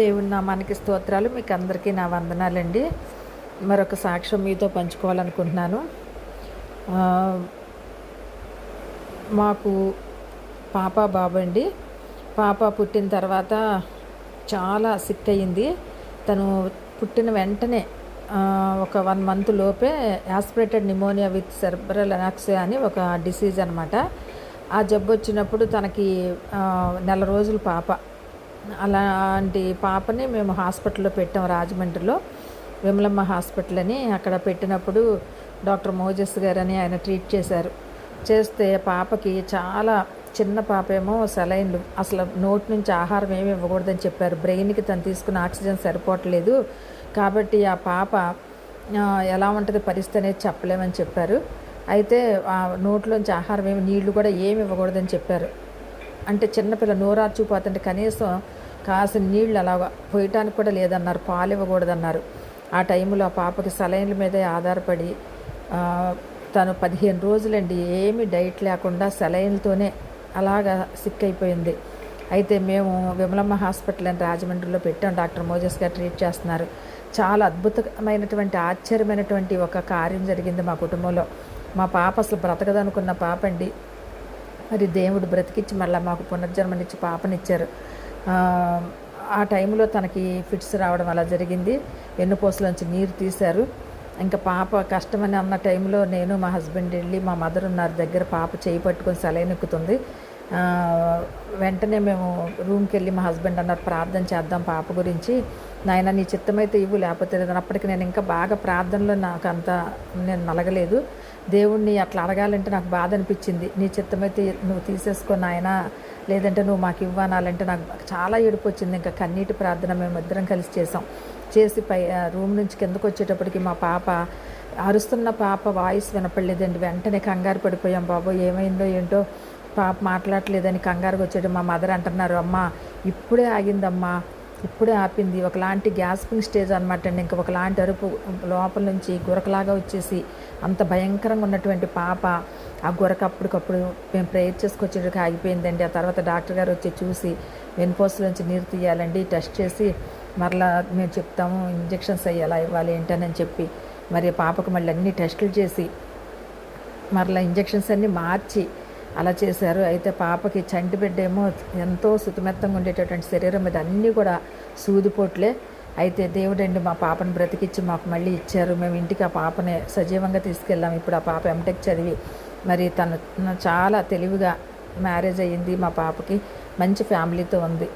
దేవుని నామానికి స్తోత్రాలు. మీకు అందరికీ నా వందనాలండి. మరొక సాక్ష్యం మీతో పంచుకోవాలనుకుంటున్నాను. మాకు పాప బాబు అండి. పాప పుట్టిన తర్వాత చాలా సిక్ అయ్యింది. తను పుట్టిన వెంటనే ఒక 1 మంత్ లోపే aspirated pneumonia with cerebral anoxia అని ఒక డిసీజ్ అనమాట. ఆ జబ్బు వచ్చినప్పుడు తనకి నెల రోజులు పాప. అలాంటి పాపని మేము హాస్పిటల్లో పెట్టాం, రాజమండ్రిలో విమలమ్మ హాస్పిటల్ అని. అక్కడ పెట్టినప్పుడు డాక్టర్ మోజెస్ గారని ఆయన ట్రీట్ చేస్తే పాపకి చాలా చిన్న పాప ఏమో సెలైన్లు, అసలు నోటి నుంచి ఆహారం ఏమి ఇవ్వకూడదని చెప్పారు. బ్రెయిన్కి తను తీసుకున్న ఆక్సిజన్ సరిపోవట్లేదు కాబట్టి ఆ పాప ఎలా ఉంటుంది పరిస్థితి అనేది చెప్పలేమని చెప్పారు. అయితే ఆ నోట్లోంచి ఆహారం ఏమి, నీళ్లు కూడా ఏమి ఇవ్వకూడదని చెప్పారు. అంటే చిన్నపిల్ల నోరార్చిపోతుంటే కనీసం కాసిన నీళ్ళు అలాగా పోయటానికి కూడా లేదన్నారు, పాలు ఇవ్వకూడదన్నారు. ఆ టైంలో ఆ పాపకి సలైన్ల మీదే ఆధారపడి తను 15 రోజులండి ఏమీ డైట్ లేకుండా సెలైన్లతోనే అలాగా సిక్ అయిపోయింది. అయితే మేము విమలమ్మ హాస్పిటల్ అని రాజమండ్రిలో పెట్టాం. డాక్టర్ మోజెస్ గారు ట్రీట్ చేస్తున్నారు. చాలా అద్భుతమైనటువంటి ఆశ్చర్యమైనటువంటి ఒక కార్యం జరిగింది మా కుటుంబంలో. మా పాప అసలు బ్రతకదనుకున్న పాప అండి. మరి దేవుడు బ్రతికిచ్చి మళ్ళీ మాకు పునర్జన్మనిచ్చి పాపనిచ్చారు. ఆ టైంలో తనకి ఫిట్స్ రావడం అలా జరిగింది. వెన్నుపూసలోంచి నీరు తీశారు. ఇంకా పాప కష్టమని అన్న టైంలో నేను మా హస్బెండ్ వెళ్ళి, మా మదర్ ఉన్నారు దగ్గర, పాప చేయి పట్టుకొని సెలైన్ ఎక్కుతుంది. వెంటనే మేము రూమ్కి వెళ్ళి మా హస్బెండ్ అన్నారు ప్రార్థన చేద్దాం పాప గురించి. నాయన నీ చిత్తమైతే ఇవ్వు, లేకపోతే లేదు. అప్పటికి నేను ఇంకా బాగా ప్రార్థనలో నాకు అంత నేను నలగలేదు. దేవుణ్ణి అట్లా అడగాలంటే నాకు బాధ అనిపించింది. నీ చిత్తమైతే నువ్వు తీసేసుకో నాయన, లేదంటే నువ్వు మాకు ఇవ్వనాలంటే నాకు చాలా ఏడుపు వచ్చింది. ఇంకా కన్నీటి ప్రార్థన మేము ఇద్దరం కలిసి చేసి రూమ్ నుంచి కిందకు వచ్చేటప్పటికి మా పాప అరుస్తున్న పాప వాయిస్ వినపడలేదండి. వెంటనే కంగారు పడిపోయాం. బాబు ఏమైందో ఏంటో పాప మాట్లాడలేదని కంగారుగా వచ్చాడు. మా మదర్ అంటున్నారు, అమ్మ ఇప్పుడే ఆగిందమ్మా, ఇప్పుడే ఆపింది. ఒకలాంటి గ్యాస్పింగ్ స్టేజ్ అనమాట అండి. ఇంకా ఒకలాంటి అరుపు లోపల నుంచి గురకలాగా వచ్చేసి అంత భయంకరంగా ఉన్నటువంటి పాప ఆ గురక అప్పటికప్పుడు మేము ప్రేయర్ చేసుకొచ్చేటికి ఆగిపోయిందండి. ఆ తర్వాత డాక్టర్ గారు వచ్చి చూసి వెన్నుపూసలోంచి నీరు తీయాలండి, టెస్ట్ చేసి మరలా మేము చెప్తాము ఇంజెక్షన్స్ అయ్యి ఎలా ఇవ్వాలి ఏంటని చెప్పి మరి పాపకు మళ్ళీ అన్ని టెస్టులు చేసి మరలా ఇంజెక్షన్స్ అన్నీ మార్చి అలా చేశారు. అయితే పాపకి చంటి బిడ్డ ఏమో ఎంతో సుతిమెత్తంగా ఉండేటటువంటి శరీరం మీద అన్నీ కూడా సూదిపోట్లే. అయితే దేవుడండి మా పాపను బ్రతికిచ్చి మాకు మళ్ళీ ఇచ్చారు. మేము ఇంటికి ఆ పాపని సజీవంగా తీసుకెళ్ళాము. ఇప్పుడు ఆ పాప ఎంటెక్ చదివి మరి తను చాలా తెలివిగా మ్యారేజ్ అయ్యింది. మా పాపకి మంచి ఫ్యామిలీతో ఉంది.